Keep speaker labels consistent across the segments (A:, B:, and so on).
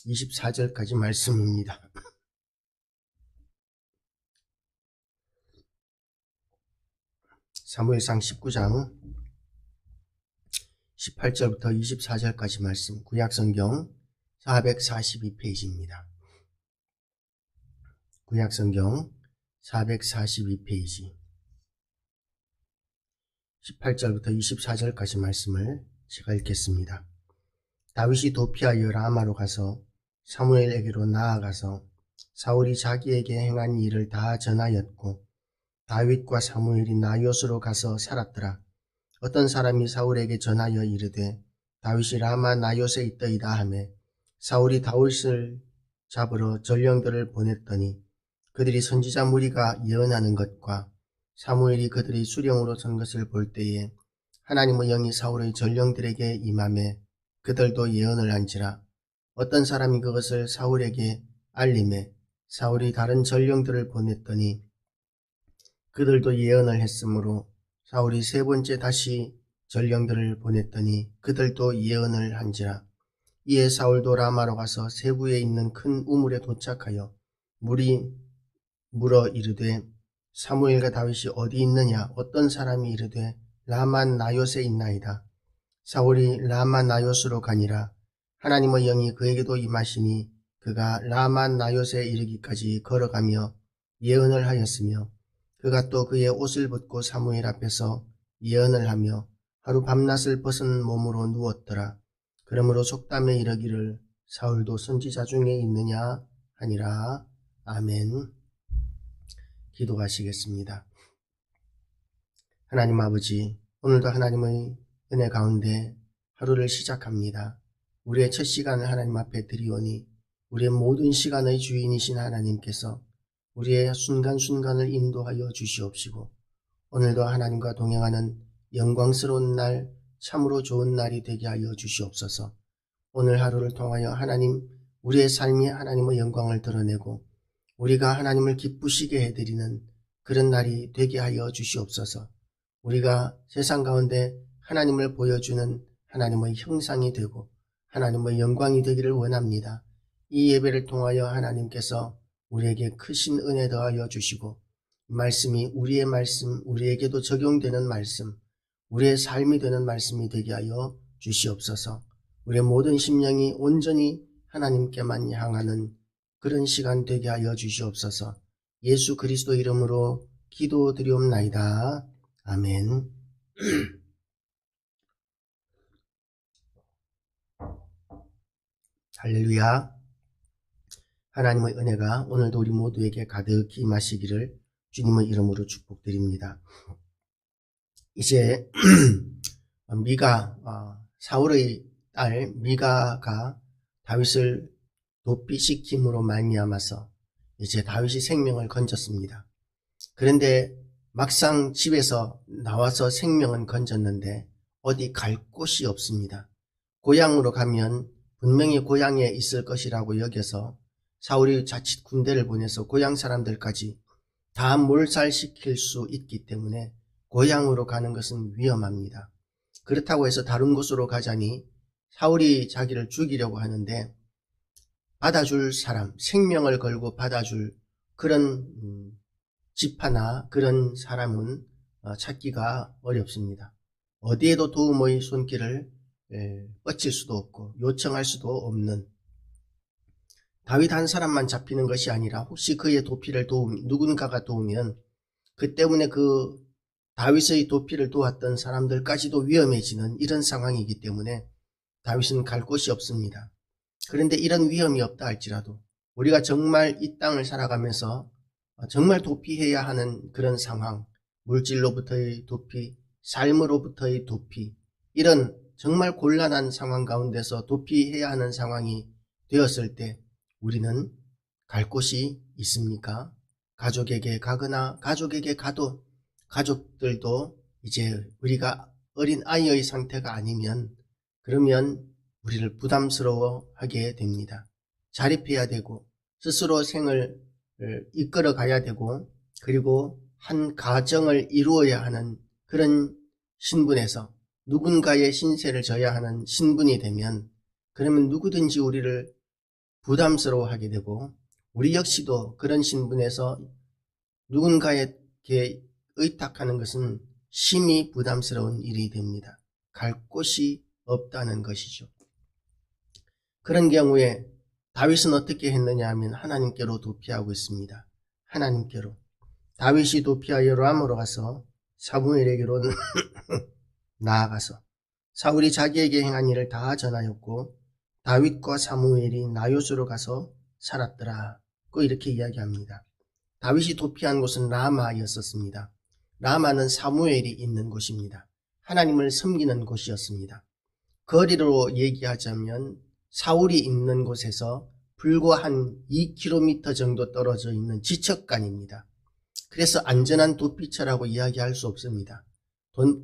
A: 24절까지 말씀입니다. 사무엘상 19장 18절부터 24절까지 말씀, 구약성경 442페이지입니다. 구약성경 442페이지 18절부터 24절까지 말씀을 제가 읽겠습니다. 다윗이 도피하여 라마로 가서 사무엘에게로 나아가서 사울이 자기에게 행한 일을 다 전하였고, 다윗과 사무엘이 나요스로 가서 살았더라. 어떤 사람이 사울에게 전하여 이르되 다윗이 라마 나요스에 있더이다 하매, 사울이 다윗을 잡으러 전령들을 보냈더니 그들이 선지자 무리가 예언하는 것과 사무엘이 그들이 수령으로 선 것을 볼 때에 하나님의 영이 사울의 전령들에게 임하매 그들도 예언을 한지라. 어떤 사람이 그것을 사울에게 알림해 사울이 다른 전령들을 보냈더니 그들도 예언을 했으므로 사울이 세 번째 다시 전령들을 보냈더니 그들도 예언을 한지라. 이에 사울도 라마로 가서 세부에 있는 큰 우물에 도착하여 물어 이르되 사무엘과 다윗이 어디 있느냐? 어떤 사람이 이르되 라마 나요스에 있나이다. 사울이 라마 나요스로 가니라. 하나님의 영이 그에게도 임하시니 그가 라마 나요스에 이르기까지 걸어가며 예언을 하였으며, 그가 또 그의 옷을 벗고 사무엘 앞에서 예언을 하며 하루 밤낮을 벗은 몸으로 누웠더라. 그러므로 속담에 이르기를 사울도 선지자 중에 있느냐 하니라. 아멘. 기도하시겠습니다. 하나님 아버지, 오늘도 하나님의 은혜 가운데 하루를 시작합니다. 우리의 첫 시간을 하나님 앞에 드리오니 우리의 모든 시간의 주인이신 하나님께서 우리의 순간순간을 인도하여 주시옵시고, 오늘도 하나님과 동행하는 영광스러운 날, 참으로 좋은 날이 되게 하여 주시옵소서. 오늘 하루를 통하여 하나님, 우리의 삶이 하나님의 영광을 드러내고 우리가 하나님을 기쁘시게 해드리는 그런 날이 되게 하여 주시옵소서. 우리가 세상 가운데 하나님을 보여주는 하나님의 형상이 되고 하나님의 영광이 되기를 원합니다. 이 예배를 통하여 하나님께서 우리에게 크신 은혜 더하여 주시고, 말씀이 우리의 말씀, 우리에게도 적용되는 말씀, 우리의 삶이 되는 말씀이 되게 하여 주시옵소서. 우리의 모든 심령이 온전히 하나님께만 향하는 그런 시간 되게 하여 주시옵소서. 예수 그리스도 이름으로 기도드리옵나이다. 아멘. 할렐루야. 하나님의 은혜가 오늘도 우리 모두에게 가득히 임하시기를 주님의 이름으로 축복드립니다. 이제 사울의 딸 미가가 다윗을 도피시킴으로 말미암아서 이제 다윗이 생명을 건졌습니다. 그런데 막상 집에서 나와서 생명은 건졌는데 어디 갈 곳이 없습니다. 고향으로 가면 분명히 고향에 있을 것이라고 여겨서 사울이 자칫 군대를 보내서 고향 사람들까지 다 몰살시킬 수 있기 때문에 고향으로 가는 것은 위험합니다. 그렇다고 해서 다른 곳으로 가자니 사울이 자기를 죽이려고 하는데 받아줄 사람, 생명을 걸고 받아줄 그런 지파나 그런 사람은 찾기가 어렵습니다. 어디에도 도움의 손길을 뻗칠 수도 없고 요청할 수도 없는, 다윗 한 사람만 잡히는 것이 아니라 혹시 그의 도피를 누군가가 도우면 그 때문에 그 다윗의 도피를 도왔던 사람들까지도 위험해지는 이런 상황이기 때문에 다윗은 갈 곳이 없습니다. 그런데 이런 위험이 없다 할지라도 우리가 정말 이 땅을 살아가면서 정말 도피해야 하는 그런 상황, 물질로부터의 도피, 삶으로부터의 도피, 이런 정말 곤란한 상황 가운데서 도피해야 하는 상황이 되었을 때 우리는 갈 곳이 있습니까? 가족에게 가거나 가족에게 가도 가족들도 이제 우리가 어린 아이의 상태가 아니면 그러면 우리를 부담스러워하게 됩니다. 자립해야 되고 스스로 생을 이끌어 가야 되고 그리고 한 가정을 이루어야 하는 그런 신분에서 누군가의 신세를 져야 하는 신분이 되면 그러면 누구든지 우리를 부담스러워하게 되고 우리 역시도 그런 신분에서 누군가에게 의탁하는 것은 심히 부담스러운 일이 됩니다. 갈 곳이 없다는 것이죠. 그런 경우에 다윗은 어떻게 했느냐 하면 하나님께로 도피하고 있습니다. 하나님께로. 다윗이 도피하여 람으로 가서 사무엘에게로 나아가서 사울이 자기에게 행한 일을 다 전하였고 다윗과 사무엘이 나요스로 가서 살았더라. 그 이렇게 이야기합니다. 다윗이 도피한 곳은 라마였었습니다. 라마는 사무엘이 있는 곳입니다. 하나님을 섬기는 곳이었습니다. 거리로 얘기하자면 사울이 있는 곳에서 불과 한 2km 정도 떨어져 있는 지척간입니다. 그래서 안전한 도피처라고 이야기할 수 없습니다.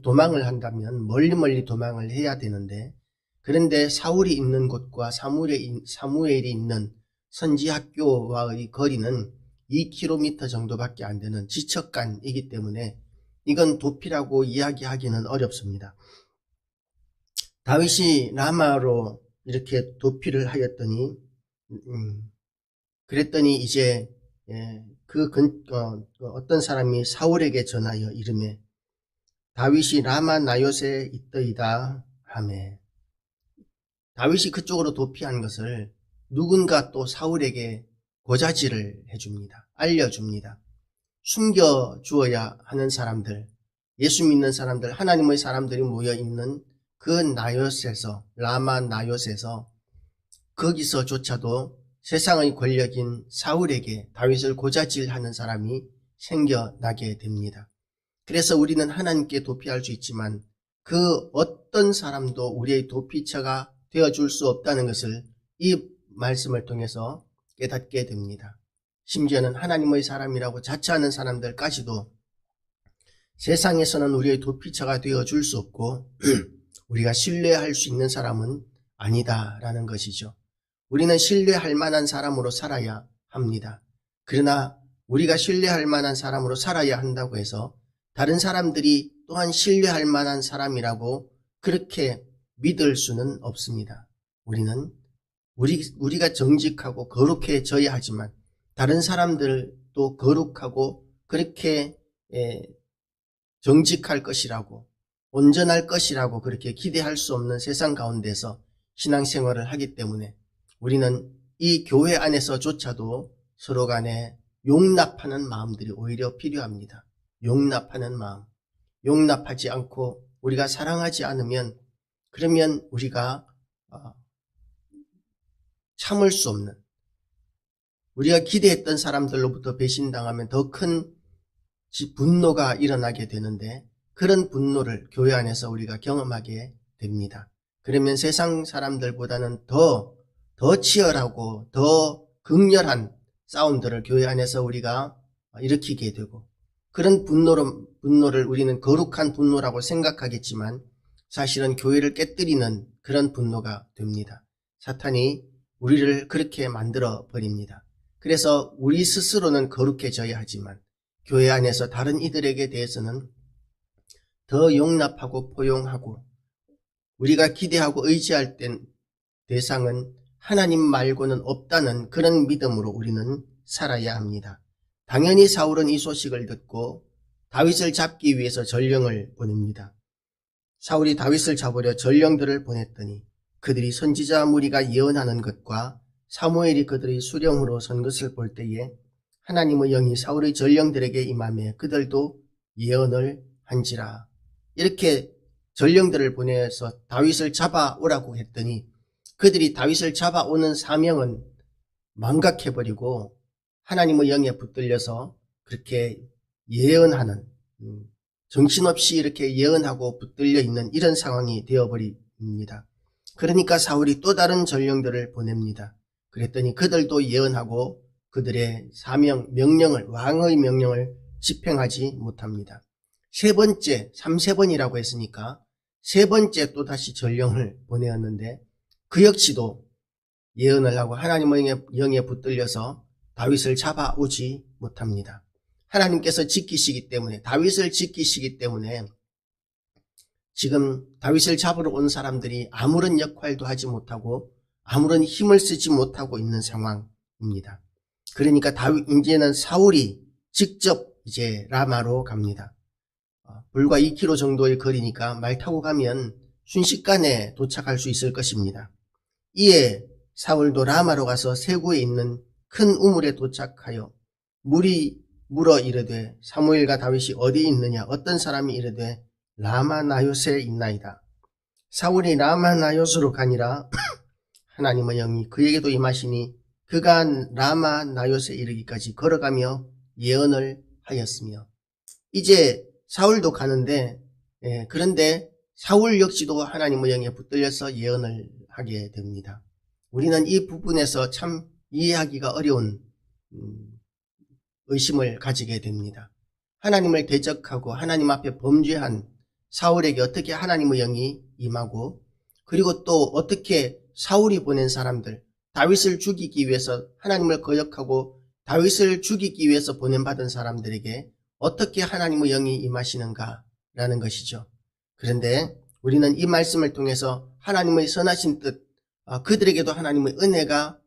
A: 도망을 한다면 멀리 도망을 해야 되는데, 그런데 사울이 있는 곳과 사무엘이 있는 선지학교와의 거리는 2km 정도밖에 안 되는 지척간이기 때문에 이건 도피라고 이야기하기는 어렵습니다. 다윗이 라마로 이렇게 도피를 하였더니 그랬더니 이제 어떤 사람이 사울에게 전하여 이르매 다윗이 라마 나요스에 있더이다 하매, 다윗이 그쪽으로 도피한 것을 누군가 또 사울에게 고자질을 해줍니다. 알려줍니다. 숨겨주어야 하는 사람들, 예수 믿는 사람들, 하나님의 사람들이 모여있는 그 나요스에서, 라마 나요스에서 거기서조차도 세상의 권력인 사울에게 다윗을 고자질하는 사람이 생겨나게 됩니다. 그래서 우리는 하나님께 도피할 수 있지만 그 어떤 사람도 우리의 도피처가 되어줄 수 없다는 것을 이 말씀을 통해서 깨닫게 됩니다. 심지어는 하나님의 사람이라고 자처하는 사람들까지도 세상에서는 우리의 도피처가 되어줄 수 없고 우리가 신뢰할 수 있는 사람은 아니다라는 것이죠. 우리는 신뢰할 만한 사람으로 살아야 합니다. 그러나 우리가 신뢰할 만한 사람으로 살아야 한다고 해서 다른 사람들이 또한 신뢰할 만한 사람이라고 그렇게 믿을 수는 없습니다. 우리는 우리가 정직하고 거룩해져야 하지만 다른 사람들도 거룩하고 그렇게 정직할 것이라고 온전할 것이라고 그렇게 기대할 수 없는 세상 가운데서 신앙생활을 하기 때문에 우리는 이 교회 안에서조차도 서로 간에 용납하는 마음들이 오히려 필요합니다. 용납하는 마음. 용납하지 않고 우리가 사랑하지 않으면 그러면 우리가 참을 수 없는, 우리가 기대했던 사람들로부터 배신당하면 더 큰 분노가 일어나게 되는데 그런 분노를 교회 안에서 우리가 경험하게 됩니다. 그러면 세상 사람들보다는 더 치열하고 더 극렬한 싸움들을 교회 안에서 우리가 일으키게 되고 그런 분노를 우리는 거룩한 분노라고 생각하겠지만 사실은 교회를 깨뜨리는 그런 분노가 됩니다. 사탄이 우리를 그렇게 만들어 버립니다. 그래서 우리 스스로는 거룩해져야 하지만 교회 안에서 다른 이들에게 대해서는 더 용납하고 포용하고 우리가 기대하고 의지할 땐 대상은 하나님 말고는 없다는 그런 믿음으로 우리는 살아야 합니다. 당연히 사울은 이 소식을 듣고 다윗을 잡기 위해서 전령을 보냅니다. 사울이 다윗을 잡으려 전령들을 보냈더니 그들이 선지자 무리가 예언하는 것과 사무엘이 그들의 수령으로 선 것을 볼 때에 하나님의 영이 사울의 전령들에게 임하며 그들도 예언을 한지라. 이렇게 전령들을 보내서 다윗을 잡아오라고 했더니 그들이 다윗을 잡아오는 사명은 망각해버리고 하나님의 영에 붙들려서 그렇게 예언하는, 정신없이 이렇게 예언하고 붙들려 있는 이런 상황이 되어버립니다. 그러니까 사울이 또 다른 전령들을 보냅니다. 그랬더니 그들도 예언하고 그들의 사명, 명령을, 왕의 명령을 집행하지 못합니다. 세 번째, 3세번이라고 했으니까 세 번째 또다시 전령을 보내었는데 그 역시도 예언을 하고 하나님의 영에 붙들려서 다윗을 잡아오지 못합니다. 하나님께서 지키시기 때문에, 다윗을 지키시기 때문에 지금 다윗을 잡으러 온 사람들이 아무런 역할도 하지 못하고 아무런 힘을 쓰지 못하고 있는 상황입니다. 그러니까 이제는 사울이 직접 이제 라마로 갑니다. 불과 2km 정도의 거리니까 말 타고 가면 순식간에 도착할 수 있을 것입니다. 이에 사울도 라마로 가서 세구에 있는 큰 우물에 도착하여 물이 물어 이르되 사무엘과 다윗이 어디 있느냐? 어떤 사람이 이르되 라마 나요스에 있나이다. 사울이 라마 나요스로 가니라 하나님의 영이 그에게도 임하시니 그가 라마 나요스에 이르기까지 걸어가며 예언을 하였으며. 이제 사울도 가는데 그런데 사울 역시도 하나님의 영에 붙들려서 예언을 하게 됩니다. 우리는 이 부분에서 참 이해하기가 어려운 의심을 가지게 됩니다. 하나님을 대적하고 하나님 앞에 범죄한 사울에게 어떻게 하나님의 영이 임하고, 그리고 또 어떻게 사울이 보낸 사람들, 다윗을 죽이기 위해서 하나님을 거역하고 다윗을 죽이기 위해서 보낸받은 사람들에게 어떻게 하나님의 영이 임하시는가라는 것이죠. 그런데 우리는 이 말씀을 통해서 하나님의 선하신 뜻, 그들에게도 하나님의 은혜가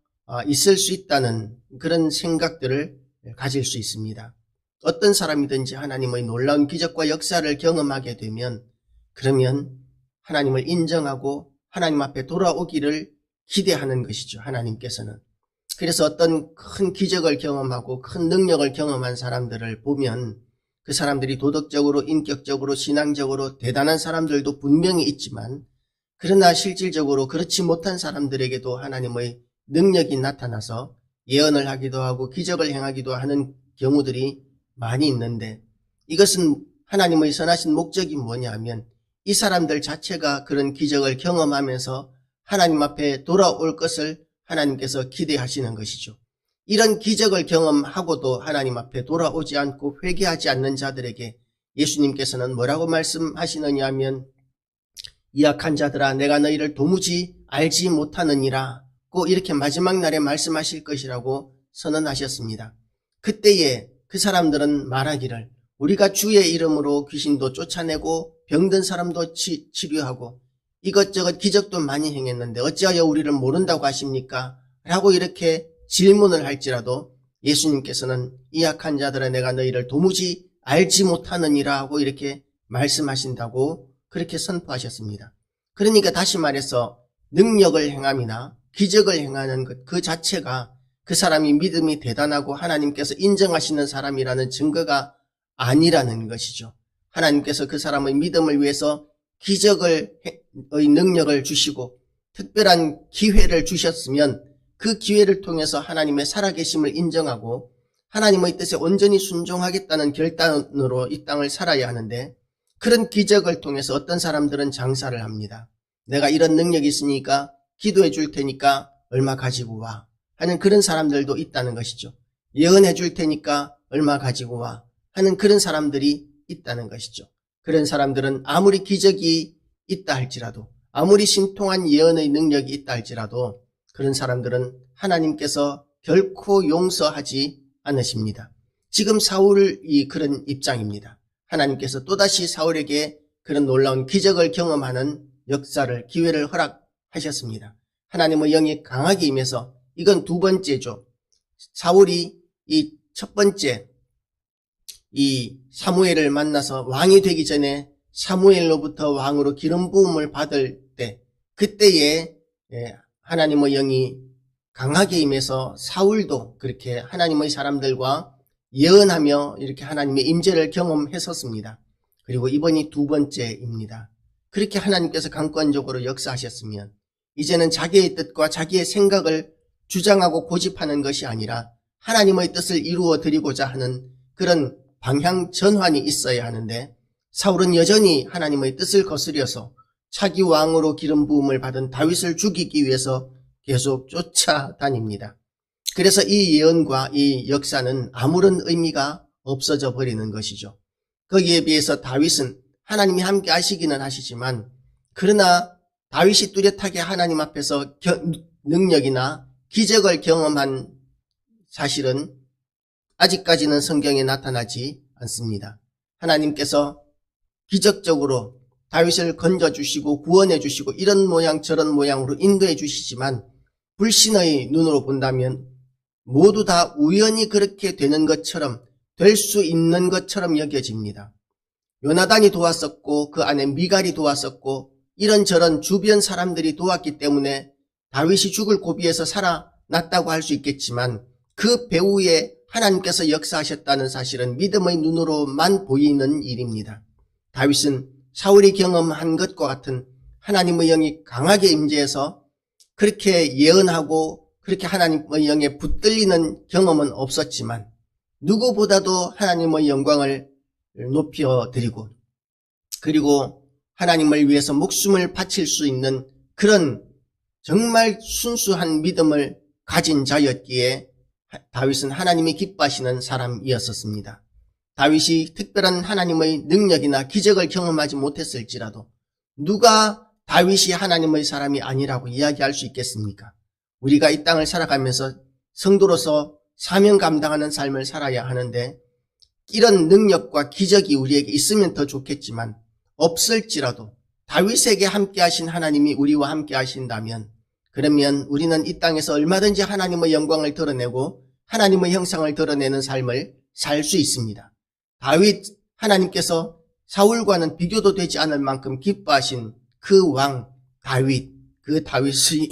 A: 있을 수 있다는 그런 생각들을 가질 수 있습니다. 어떤 사람이든지 하나님의 놀라운 기적과 역사를 경험하게 되면 그러면 하나님을 인정하고 하나님 앞에 돌아오기를 기대하는 것이죠. 하나님께서는. 그래서 어떤 큰 기적을 경험하고 큰 능력을 경험한 사람들을 보면 그 사람들이 도덕적으로, 인격적으로, 신앙적으로 대단한 사람들도 분명히 있지만, 그러나 실질적으로 그렇지 못한 사람들에게도 하나님의 능력이 나타나서 예언을 하기도 하고 기적을 행하기도 하는 경우들이 많이 있는데, 이것은 하나님의 선하신 목적이 뭐냐 하면 이 사람들 자체가 그런 기적을 경험하면서 하나님 앞에 돌아올 것을 하나님께서 기대하시는 것이죠. 이런 기적을 경험하고도 하나님 앞에 돌아오지 않고 회개하지 않는 자들에게 예수님께서는 뭐라고 말씀하시느냐 하면 이 악한 자들아 내가 너희를 도무지 알지 못하느니라 고 이렇게 마지막 날에 말씀하실 것이라고 선언하셨습니다. 그때에 그 사람들은 말하기를 우리가 주의 이름으로 귀신도 쫓아내고 병든 사람도 치료하고 이것저것 기적도 많이 행했는데 어찌하여 우리를 모른다고 하십니까? 라고 이렇게 질문을 할지라도 예수님께서는 이 악한 자들아 내가 너희를 도무지 알지 못하느니라 하고 이렇게 말씀하신다고 그렇게 선포하셨습니다. 그러니까 다시 말해서 능력을 행함이나 기적을 행하는 것 그 자체가 그 사람이 믿음이 대단하고 하나님께서 인정하시는 사람이라는 증거가 아니라는 것이죠. 하나님께서 그 사람의 믿음을 위해서 기적의 능력을 주시고 특별한 기회를 주셨으면 그 기회를 통해서 하나님의 살아계심을 인정하고 하나님의 뜻에 온전히 순종하겠다는 결단으로 이 땅을 살아야 하는데, 그런 기적을 통해서 어떤 사람들은 장사를 합니다. 내가 이런 능력이 있으니까 기도해 줄 테니까 얼마 가지고 와 하는 그런 사람들도 있다는 것이죠. 예언해 줄 테니까 얼마 가지고 와 하는 그런 사람들이 있다는 것이죠. 그런 사람들은 아무리 기적이 있다 할지라도, 아무리 신통한 예언의 능력이 있다 할지라도 그런 사람들은 하나님께서 결코 용서하지 않으십니다. 지금 사울이 그런 입장입니다. 하나님께서 또다시 사울에게 그런 놀라운 기적을 경험하는 역사를, 기회를 허락하셨습니다. 하나님의 영이 강하게 임해서, 이건 두 번째죠. 사울이 이 첫 번째 이 사무엘을 만나서 왕이 되기 전에 사무엘로부터 왕으로 기름 부음을 받을 때, 그때에 하나님의 영이 강하게 임해서 사울도 그렇게 하나님의 사람들과 예언하며 이렇게 하나님의 임재를 경험했었습니다. 그리고 이번이 두 번째입니다. 그렇게 하나님께서 강권적으로 역사하셨으면 이제는 자기의 뜻과 자기의 생각을 주장하고 고집하는 것이 아니라 하나님의 뜻을 이루어 드리고자 하는 그런 방향 전환이 있어야 하는데, 사울은 여전히 하나님의 뜻을 거스려서 차기 왕으로 기름 부음을 받은 다윗을 죽이기 위해서 계속 쫓아다닙니다. 그래서 이 예언과 이 역사는 아무런 의미가 없어져 버리는 것이죠. 거기에 비해서 다윗은 하나님이 함께 하시기는 하시지만, 그러나 다윗이 뚜렷하게 하나님 앞에서 능력이나 기적을 경험한 사실은 아직까지는 성경에 나타나지 않습니다. 하나님께서 기적적으로 다윗을 건져주시고 구원해주시고 이런 모양 저런 모양으로 인도해주시지만 불신의 눈으로 본다면 모두 다 우연히 그렇게 되는 것처럼, 될 수 있는 것처럼 여겨집니다. 요나단이 도왔었고 그 아내 미갈이 도왔었고 이런저런 주변 사람들이 도왔기 때문에 다윗이 죽을 고비에서 살아났다고 할 수 있겠지만, 그 배후에 하나님께서 역사하셨다는 사실은 믿음의 눈으로만 보이는 일입니다. 다윗은 사울이 경험한 것과 같은 하나님의 영이 강하게 임재해서 그렇게 예언하고 그렇게 하나님의 영에 붙들리는 경험은 없었지만, 누구보다도 하나님의 영광을 높여드리고 그리고 하나님을 위해서 목숨을 바칠 수 있는 그런 정말 순수한 믿음을 가진 자였기에 다윗은 하나님이 기뻐하시는 사람이었었습니다. 다윗이 특별한 하나님의 능력이나 기적을 경험하지 못했을지라도 누가 다윗이 하나님의 사람이 아니라고 이야기할 수 있겠습니까? 우리가 이 땅을 살아가면서 성도로서 사명 감당하는 삶을 살아야 하는데, 이런 능력과 기적이 우리에게 있으면 더 좋겠지만 없을지라도 다윗에게 함께 하신 하나님이 우리와 함께 하신다면, 그러면 우리는 이 땅에서 얼마든지 하나님의 영광을 드러내고 하나님의 형상을 드러내는 삶을 살 수 있습니다. 다윗, 하나님께서 사울과는 비교도 되지 않을 만큼 기뻐하신 그 왕 다윗, 그 다윗이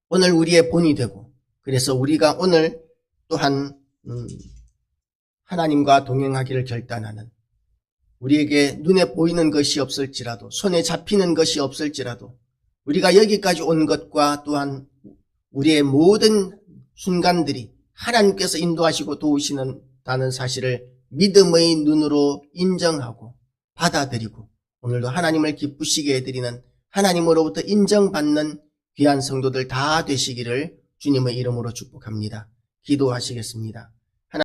A: 오늘 우리의 본이 되고, 그래서 우리가 오늘 또한 하나님과 동행하기를 결단하는, 우리에게 눈에 보이는 것이 없을지라도, 손에 잡히는 것이 없을지라도, 우리가 여기까지 온 것과 또한 우리의 모든 순간들이 하나님께서 인도하시고 도우시는다는 사실을 믿음의 눈으로 인정하고 받아들이고, 오늘도 하나님을 기쁘시게 해드리는, 하나님으로부터 인정받는 귀한 성도들 다 되시기를 주님의 이름으로 축복합니다. 기도하시겠습니다.